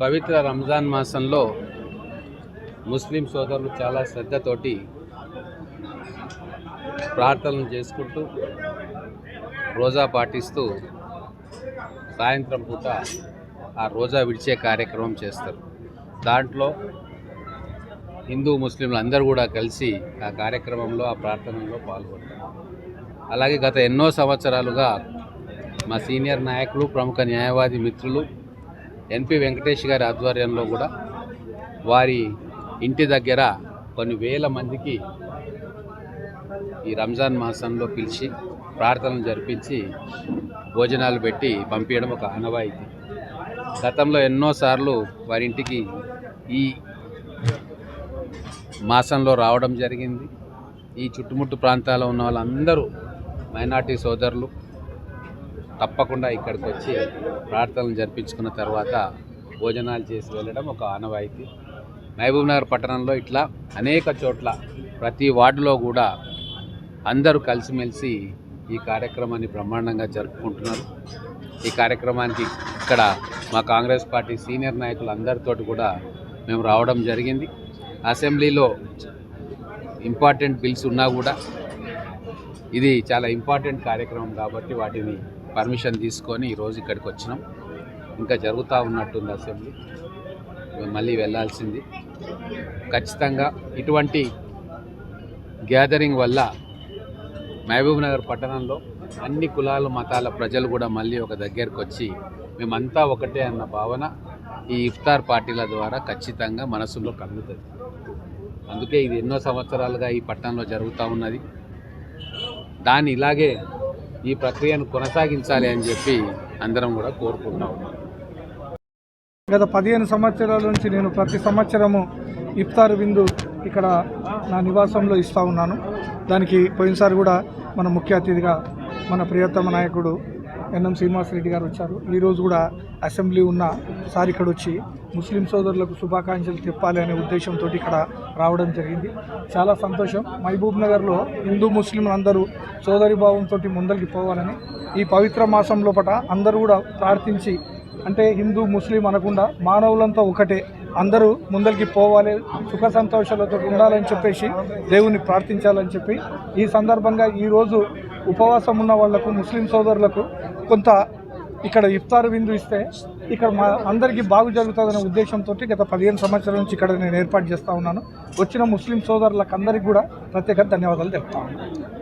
పవిత్ర రంజాన్ మాసంలో ముస్లిం సోదరులు చాలా శ్రద్ధతోటి ప్రార్థనలు చేసుకుంటూ రోజా పాటిస్తూ సాయంత్రం పూట ఆ రోజా విడిచే కార్యక్రమం చేస్తారు. దాంట్లో హిందూ ముస్లింలు అందరూ కూడా కలిసి ఆ కార్యక్రమంలో ఆ ప్రార్థనలో పాల్గొంటారు. అలాగే గత ఎన్నో సంవత్సరాలుగా మా సీనియర్ నాయకులు, ప్రముఖ న్యాయవాది మిత్రులు ఎన్పి వెంకటేష్ గారి ఆధ్వర్యంలో కూడా వారి ఇంటి దగ్గర కొన్ని వేల మందికి ఈ రంజాన్ మాసంలో పిలిచి ప్రార్థనలు జరిపించి భోజనాలు పెట్టి పంపించడం ఒక ఆనవాయితీ. గతంలో ఎన్నోసార్లు వారి ఇంటికి ఈ మాసంలో రావడం జరిగింది. ఈ చుట్టుముట్టు ప్రాంతాల్లో ఉన్న వాళ్ళందరూ మైనార్టీ సోదరులు తప్పకుండా ఇక్కడికి వచ్చి ప్రార్థనలు జరిపించుకున్న తర్వాత భోజనాలు చేసి వెళ్ళడం ఒక ఆనవాయితీ. మహబూబ్నగర్ పట్టణంలో ఇట్లా అనేక చోట్ల ప్రతి వార్డులో కూడా అందరూ కలిసిమెలిసి ఈ కార్యక్రమాన్ని బ్రహ్మాండంగా జరుపుకుంటున్నారు. ఈ కార్యక్రమానికి ఇక్కడ మా కాంగ్రెస్ పార్టీ సీనియర్ నాయకులు అందరితోటి కూడా మేము రావడం జరిగింది. అసెంబ్లీలో ఇంపార్టెంట్ బిల్స్ ఉన్నా కూడా ఇది చాలా ఇంపార్టెంట్ కార్యక్రమం కాబట్టి వాటిని పర్మిషన్ తీసుకొని ఈరోజు ఇక్కడికి వచ్చినాం. ఇంకా జరుగుతూ ఉన్నట్టుంది అసెంబ్లీ, మళ్ళీ వెళ్ళాల్సింది. ఖచ్చితంగా ఇటువంటి గ్యాదరింగ్ వల్ల మహబూబ్నగర్ పట్టణంలో అన్ని కులాల మతాల ప్రజలు కూడా మళ్ళీ ఒక దగ్గరకు వచ్చి మేమంతా ఒకటే అన్న భావన ఈ ఇఫ్తార్ పార్టీల ద్వారా ఖచ్చితంగా మనసులో కలుగుతుంది. అందుకే ఇది ఎన్నో సంవత్సరాలుగా ఈ పట్టణంలో జరుగుతూ ఉన్నది. దాన్ని ఇలాగే ఈ ప్రక్రియను కొనసాగించాలి అని చెప్పి అందరం కూడా కోరుకుంటా ఉన్నాం. గత 15 సంవత్సరాల నుంచి నేను ప్రతి సంవత్సరము ఇఫ్తార్ విందు ఇక్కడ నా నివాసంలో ఇస్తూ ఉన్నాను. దానికి పోయినసారి కూడా మన ముఖ్య అతిథిగా మన ప్రియతమ నాయకుడు ఎన్ఎం శ్రీనివాసరెడ్డి గారు వచ్చారు. ఈరోజు కూడా అసెంబ్లీ ఉన్న సార్ ఇక్కడ వచ్చి ముస్లిం సోదరులకు శుభాకాంక్షలు చెప్పాలి అనే ఉద్దేశంతో ఇక్కడ రావడం జరిగింది. చాలా సంతోషం. మహబూబ్ నగర్లో హిందూ ముస్లింలు అందరూ సోదరి భావంతో ముందరికి పోవాలని ఈ పవిత్ర మాసం లోపల అందరూ కూడా ప్రార్థించి, అంటే హిందూ ముస్లిం అనకుండా మానవులంతా ఒకటే, అందరూ ముందరికి పోవాలి, సుఖ సంతోషాలతో ఉండాలని చెప్పేసి దేవుని ప్రార్థించాలని చెప్పి ఈ సందర్భంగా ఈరోజు ఉపవాసం ఉన్న వాళ్లకు ముస్లిం సోదరులకు కొంత ఇక్కడ ఇఫ్తార్ విందు ఇస్తే ఇక్కడ మా అందరికీ బాగు జరుగుతుందనే ఉద్దేశంతో గత 15 సంవత్సరాల నుంచి ఇక్కడ నేను ఏర్పాటు చేస్తూ ఉన్నాను. వచ్చిన ముస్లిం సోదరులకు అందరికీ కూడా ప్రత్యేక ధన్యవాదాలు తెలుపుతా ఉన్నాను.